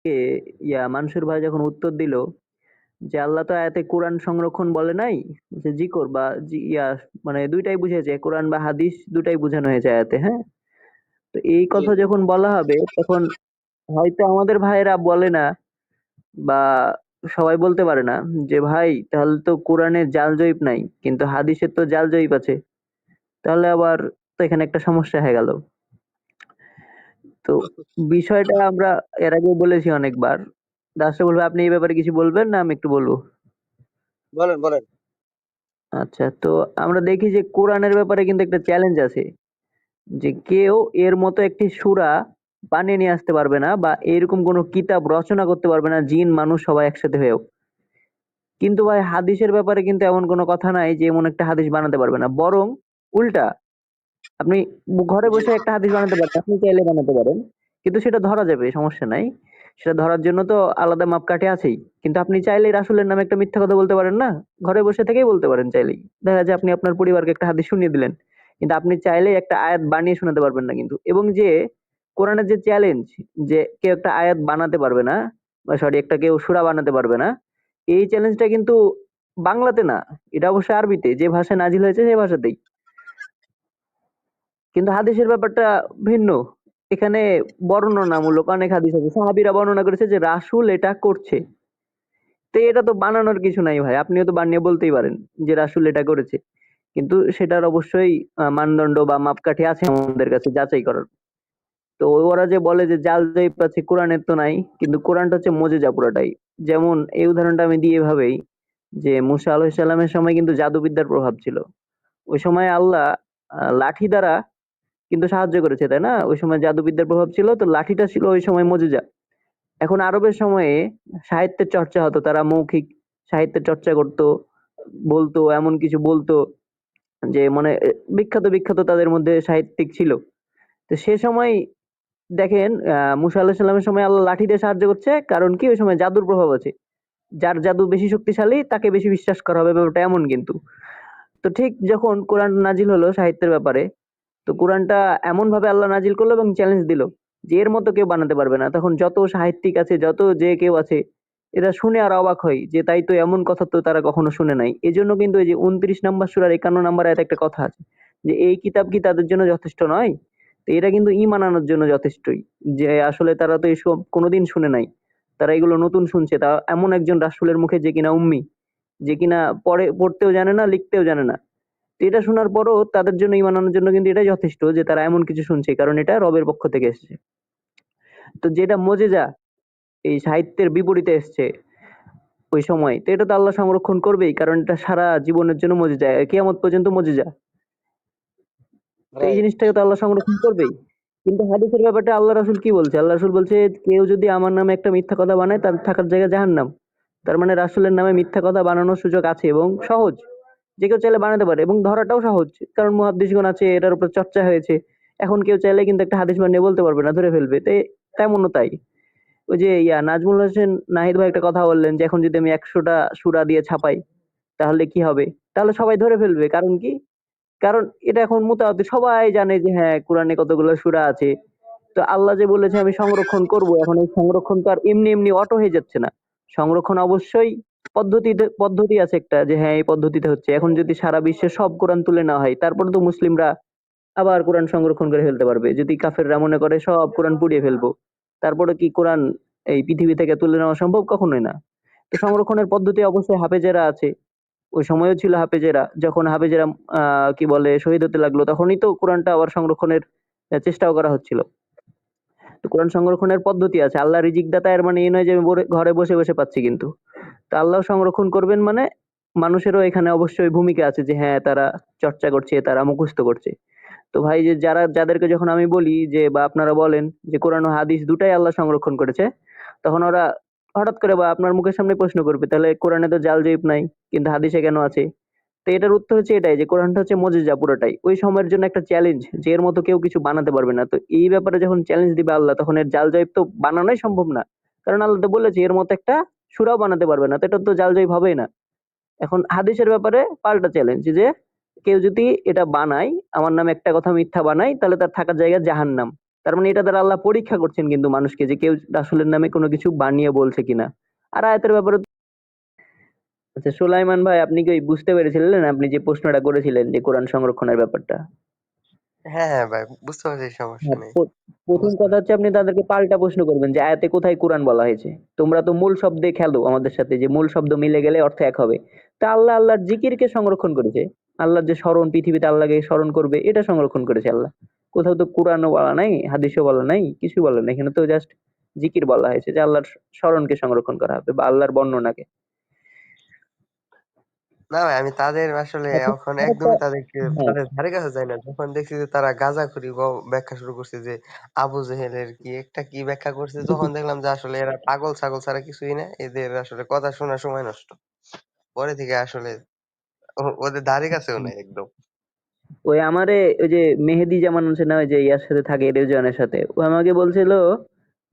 কে মানসুর ভাই যখন উত্তর দিল যে আল্লাহ তো আয়াতে কোরআন সংরক্ষণ বলে নাই, যে জিকর বা মানে দুইটাই বুঝেছে, কোরআন বা হাদিস দুটাই বোঝানো হয়েছে আয়াতে। হ্যাঁ, তো এই জি কথা জি। যখন বলা হবে তখন হয়তো আমাদের ভাইয়েরা বলে না, বা সবাই বলতে পারে না যে ভাই তাহলে তো কোরআনের জাল জয়ীব নাই কিন্তু হাদিসের তো জাল জয়ীব আছে, তাহলে আবার তো এখানে একটা সমস্যা হয়ে গেল। তো বিষয়টা আমরা এর আগেও বলেছি অনেকবার। দাসটা বলবে, আপনি এই ব্যাপারে কিছু বলবেন না আমি একটু বলবো? বলেন বলেন। আচ্ছা, তো আমরা দেখি যে কোরআনের ব্যাপারে কিন্তু একটা চ্যালেঞ্জ আছে, যে কেউ এর মতো একটি সূরা বানিয়ে নিয়ে আসতে পারবে না, বা এরকম কোনো কিতাব রচনা করতে পারবে না জিন মানুষ সবাই একসাথে হয়েও। কিন্তু ভাই হাদিসের ব্যাপারে কিন্তু এমন কোনো কথা নাই যে এমন একটা হাদিস বানাতে পারবে না, বরং উল্টা। আপনি ঘরে জি বসে একটা হাদিস বানাতে পারেন, আপনি চাইলে বানাতে পারেন, কিন্তু সেটা ধরা যাবে, সমস্যা নাই। সেটা ধরার জন্য তো আলাদা মাপকাঠি আছেই। কিন্তু আপনি চাইলেই রাসূলের নামে একটা মিথ্যা কথা বলতে পারেন না? ঘরে বসে থেকেই বলতে পারেন চাইলেই। দেখা যায় আপনি আপনার পরিবারকে একটা হাদিস শুনিয়ে দিলেন। কিন্তু আপনি চাইলেই একটা আয়াত বানিয়ে শোনাতে পারবেন না কিন্তু। এবং যে কোরআনের যে চ্যালেঞ্জ, যে কেউ একটা আয়াত বানাতে পারবে না, বা সরি একটা কেউ সূরা বানাতে পারবে না, এই চ্যালেঞ্জটা কিন্তু বাংলাতে না, এটা অবশ্যই আরবিতে, যে ভাষায় নাজিল হয়েছে সেই ভাষাতেই। কিন্তু হাদিসের ব্যাপারটা ভিন্ন। এখানে বর্ণনামূলক অনেক হাদিস আছে, সাহাবীরা বর্ণনা করেছে যে রাসূল এটা করছে। তো এটা তো বানানোর কিছু নাই ভাই, আপনিও তো বানিয়ে বলতেই পারেন যে রাসূল এটা করেছে। কিন্তু সেটার অবশ্যই মানদণ্ড বা মাপকাঠি আছে আমাদের কাছে যাচাই করার। তো ওরা যে বলে যে জাল জয়ীফ আছে, কোরআনের তো নাই, কিন্তু কোরআনটা হচ্ছে মুজিজা পুরাটাই। যেমন এই উদাহরণটা আমি দিই এভাবেই, যে মুসা আলাইহিস সালামের সময় কিন্তু জাদুবিদ্যার প্রভাব ছিল। ওই সময় আল্লাহ লাঠি দ্বারা কিন্তু সাহায্য করেছে, তাই না? ওই সময় জাদুবিদ্যার প্রভাব ছিল, তো লাঠিটা ছিল ওই সময় মজিজা। এখন আরবের সময়ে সাহিত্যের চর্চা হতো, তারা মৌখিক সাহিত্যের চর্চা করতো, বলতো এমন কিছু বলতো যে মানে বিখ্যাত বিখ্যাত তাদের মধ্যে সাহিত্যিক ছিল। তো সে সময় দেখেন মুসা আলাহিসাল্লামের সময় আল্লাহ লাঠি দিয়ে সাহায্য করছে, কারণ কি ওই সময় জাদুর প্রভাব আছে। যার জাদু বেশি শক্তিশালী তাকে বেশি বিশ্বাস করা হবে, ব্যাপারটা এমন কিন্তু। তো ঠিক যখন কোরআন নাজিল হলো সাহিত্যের ব্যাপারে, তো কোরআনটা এমন ভাবে আল্লাহ নাজিল করলো এবং চ্যালেঞ্জ দিল যে এর মতো কেউ বানাতে পারবে না। তখন যত সাহিত্যিক আছে, যত যে কেউ আছে, এরা শুনে আর অবাক হয় যে তাই তো, এমন কথা তো তারা কখনো শুনে নাই। এই জন্য কিন্তু এই যে 29 নম্বর সূরার 51 নম্বর আয়াতে একটা কথা আছে, যে এই কিতাব কি তাদের জন্য যথেষ্ট নয়? তো এটা কিন্তু ঈমান আনার জন্য যথেষ্টই, যে আসলে তারা তো এসব কোনোদিন শুনে নাই, তারা এগুলো নতুন শুনছে, তা এমন একজন রাসূলের মুখে যে কিনা উম্মি, যে কিনা পড়ে পড়তেও জানে না, লিখতেও জানে না। তো এটা শোনার পরও তাদের জন্য ঈমান আনার জন্য কিন্তু এটাই যথেষ্ট, যে তারা এমন কিছু শুনছে, কারণ এটা রবের পক্ষ থেকে এসেছে। তো যেটা মজেজা এই সাহিত্যের বিপরীতে এসছে ওই সময়, তো এটা তো আল্লাহ সংরক্ষণ করবেই, কারণ এটা সারা জীবনের জন্য মজেজা, কিয়ামত পর্যন্ত মজেজা। তো এই রাইট। জিনিসটাকে তো আল্লাহ সংরক্ষণ করবেই। কিন্তু হাদিসের ব্যাপারটা আল্লাহ রাসূল কি বলছে? আল্লাহ রাসূল বলছে, কেউ যদি আমার নামে একটা মিথ্যা কথা বানায় তার থাকার জায়গা জাহান্নাম। তার মানে রাসূলের নামে মিথ্যা কথা বানানোর সুযোগ আছে এবং সহজ। যে কেউ চাইলে বানাতে পারে এবং ধরাটাও সহজ। কারণ মুহাদ্দিসগণ আছে, এটার উপর চর্চা হয়েছে। এখন কেউ চাইলে কিন্তু একটা হাদিস বানিয়ে বলতে পারবে না, ধরে ফেলবে। তেমনও তাই। ওই যে নাজমুল হোসেন নাহিদ ভাই একটা কথা বললেন যে এখন যদি আমি ১০০টা সূরা দিয়ে ছাপাই তাহলে কি হবে? তাহলে সবাই ধরে ফেলবে। কারণ কি? কারণ এটা এখন মুতাওয়াতির, সবাই জানে যে হ্যাঁ, কোরআনে কতগুলো সূরা আছে। তো আল্লাহ যে বলেছে আমি সংরক্ষণ করব, এখন এই সংরক্ষণ তো আর এমনি এমনি অটো হয়ে যাচ্ছে না। সংরক্ষণ অবশ্যই পদ্ধতি আছে একটা, যে হ্যাঁ এই পদ্ধতিতে হচ্ছে। এখন যদি সারা বিশ্বের সব কোরআন তুলে নেওয়া হয়, তারপরে তো মুসলিমরা আবার কোরআন সংরক্ষণ করে ফেলতে পারবে। যদি কাফেররা মনে করে সব কোরআন পুড়িয়ে ফেলবো, তারপরে কি কোরআন এই পৃথিবী থেকে তুলে নেওয়া সম্ভব? কখনোই না। তো সংরক্ষণের পদ্ধতি অবশ্যই হাফেজেরা আছে। ওই সময়ও ছিল হাফেজেরা। যখন হাফেজেরা কি বলে শহীদ হতে লাগলো, তখনই তো কোরআনটা আবার সংরক্ষণের চেষ্টাও করা হচ্ছিল। তো কোরআন সংরক্ষণের পদ্ধতি আছে। আল্লাহ রিজিক দাতা, এর মানে এই নয় যে আমি ঘরে বসে বসে পাচ্ছি কিন্তু। তো আল্লাহ সংরক্ষণ করবেন মানে মানুষেরও এখানে অবশ্যই ভূমিকা আছে, যে হ্যাঁ তারা চর্চা করছে, তারা মুখস্থ করছে। তো ভাই যে যাদেরকে যখন আমি বলি যে, বা আপনারা বলেন যে কোরআন ও হাদিস দুটাই আল্লাহ সংরক্ষণ করেছে, তখন ওরা হঠাৎ করে বা আপনার মুখের সামনে প্রশ্ন করবে, তাহলে কোরআনে তো জাল জয়ীফ নাই, কিন্তু হাদিসে কেন আছে? তো এটার উত্তর হচ্ছে এটাই, যে কোরআনটা হচ্ছে মুজিজা পুরোটাই। ওই সময়ের জন্য একটা চ্যালেঞ্জ, যে এর মতো কেউ কিছু বানাতে পারবে না। তো এই ব্যাপারে যখন চ্যালেঞ্জ দিবে আল্লাহ, তখন এর জাল জয়ীফ তো বানানোই সম্ভব না। কারণ আল্লাহ তো বলেছে এর মতো একটা সূরাও বানাতে পারবে না। তো এটা তো জাল জয়ীফ হবেই না। এখন হাদিসের ব্যাপারে পাল্টা চ্যালেঞ্জ, যে কেউ যদি এটা বানায়, আমার নামে একটা কথা মিথ্যা বানায়, তাহলে তার থাকার জায়গা জাহান্নাম। তার মানে এটা দ্বারা আল্লাহ পরীক্ষা করছেন কিন্তু মানুষকে যে কেউ রাসূলের নামে কোনো কিছু বানিয়ে বলছে কিনা। আর আয়াতের ব্যাপারে আচ্ছা সুলাইমান ভাই আপনি কি বুঝতে পেরেছিলেন আপনি যে প্রশ্নটা করেছিলেন যে কোরআন সংরক্ষণের ব্যাপারটা? হ্যাঁ, হ্যাঁ ভাই বুঝতে পারছি সমস্যা হ্যাঁ, নেই। ১ম বুঝতে কথা হচ্ছে আপনি তাদেরকে পাল্টা প্রশ্ন করবেন যে আয়াতে কোথায় কোরআন বলা হয়েছে? তোমরা তো মূল শব্দে খেলো আমাদের সাথে যে মূল শব্দ মিলে গেলে অর্থ এক হবে। তা আল্লাহ আল্লাহর জিকিরকে সংরক্ষণ করেছে। আল্লাহর যে স্মরণ পৃথিবীতে আল্লাহকে স্মরণ করবে এটা সংরক্ষণ করেছে আল্লাহ। কোথাও তো কোরআনও বলা নাই, হাদিসও বলা নাই, কিছুই বলা নাই। এখানে তো জাস্ট জিকির বলা হয়েছে যে আল্লাহর স্মরণকে সংরক্ষণ করা হবে বা আল্লাহর বর্ণনাকে। না ভাই আমি তাদের আসলে এখন এখন আরেকটা একদমই তাদেরকে হ্যাঁ, তাদের ধারে কাছে যাই না। যখন দেখছি যে তারা গাঁজাখুরি ব্যাখ্যা শুরু করছে যে আবু জেহেলের কি একটা কি ব্যাখ্যা করছে তখন দেখলাম যে আসলে এরা পাগল ছাগল ছাড়া কিছুই না। এদের আসলে কথা শোনার সময় নষ্ট। পরে থেকে আসলে ওদের ধারে কাছেও নাই একদম। ওই আমারে ওই যে মেহেদী জামান আছে না ওই যে ইয়ার সাথে থাকে রেজওয়ানের সাথে ও আমাকে বলছিল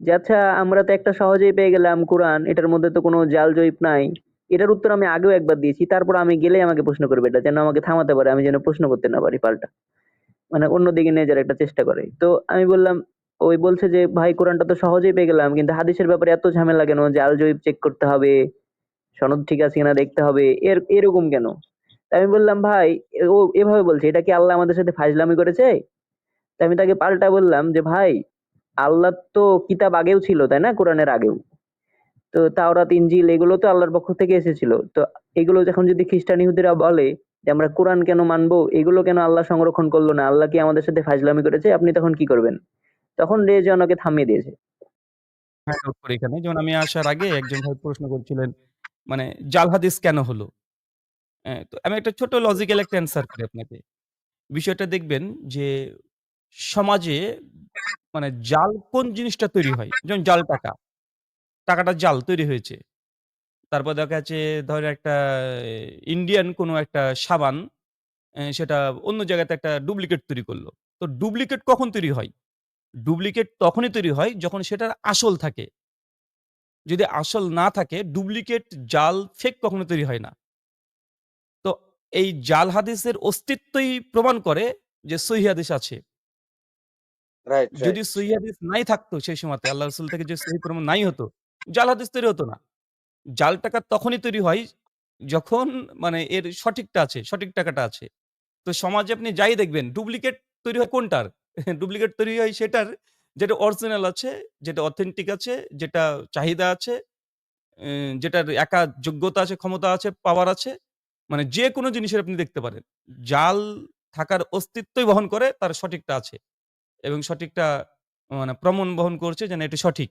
যে আচ্ছা আমরা তো একটা সহজেই পেয়ে গেলাম কোরআন এটার মধ্যে তো কোনো জাল জয়ীব নাই। এটার উত্তর আমি আগেও একবার দিয়েছি তারপর আমি গেলেই আমাকে প্রশ্ন করবে এটা যেন আমাকে থামাতে পারে আমি যেন প্রশ্ন করতে না পারি পাল্টা মানে অন্যদিকে নিয়ে যাওয়ার একটা চেষ্টা করে তো আমি বললাম ওই বলছে যে ভাই কোরআনটা তো সহজেই পেয়ে গেলাম কিন্তু হাদিসের ব্যাপারে এত ঝামেলা কেন জাল জয়ীব চেক করতে হবে সনদ ঠিক আছে কিনা দেখতে হবে এরকম কেন তা আমি বললাম ভাই ও এভাবে বলছে এটা কি আল্লাহ আমাদের সাথে ফাজলামি করেছে তা আমি তাকে পাল্টা বললাম যে ভাই আল্লাহ তো কিতাব আগেও ছিল তাই না কোরআনের আগেও তো তাওরাত ইনজিল এগুলো তো আল্লাহর পক্ষ থেকে এসেছিল তো এগুলো যখন যদি খ্রিস্টান ইহুদিরা বলে যে আমরা কোরআন কেন মানবো এগুলো কেন আল্লাহ সংরক্ষণ করলো না আল্লাহ কি আমাদের সাথে ফাজলামি করেছে আপনি তখন কি করবেন তখন রেজওয়ানকে থামিয়ে দিয়েছে হ্যাঁ, নোট করি এখানে। যেমন আমি আসার আগে একজন ভাই প্রশ্ন করছিলেন, মানে জাল হাদিস কেন হলো? তো আমি একটা ছোট লজিক্যাল একটা অ্যান্সার করি আপনাকে। বিষয়টা দেখবেন যে সমাজে মানে জাল কোন জিনিসটা তৈরি হয়? যেমন জাল টাকা। টাকাটা জাল তৈরি হয়েছে। তারপর দেখা যাচ্ছে ধরেন একটা ইন্ডিয়ান কোনো একটা সাবান সেটা অন্য জায়গাতে একটা ডুপ্লিকেট তৈরি করল। তো ডুপ্লিকেট কখন তৈরি হয়? ডুপ্লিকেট তখনই তৈরি হয় যখন সেটার আসল থাকে। যদি আসল না থাকে ডুপ্লিকেট জাল ফেক কখনো তৈরি হয় না। তো এই জাল হাদিসের অস্তিত্বই প্রমাণ করে যে সহিহ হাদিস আছে। রাইট, যদি রাইট। সহিহ হাদিস নাই থাকতো সেই সময়তে আল্লাহ রাসূল থেকে যে সহিহ প্রমাণ নাই হতো, জাল হাদিস তৈরি হতো না। জাল টাকা তখনই তৈরি হয় যখন মানে এর সঠিকটা আছে, সঠিক টাকাটা আছে। তো সমাজে আপনি যাই দেখবেন ডুপ্লিকেট তৈরি হয় কোনটার? ডুপ্লিকেট তৈরি হয় সেটার যেটা অরিজিনাল আছে, যেটা অথেন্টিক আছে, যেটা চাহিদা আছে, যেটার একা যোগ্যতা আছে, ক্ষমতা আছে, পাওয়ার আছে। মানে যেকোনো জিনিসের আপনি দেখতে পারেন। জাল থাকার অস্তিত্বই বহন করে তার সঠিকটা আছে এবং সঠিকটা মানে প্রমাণ বহন করছে যে না এটি সঠিক।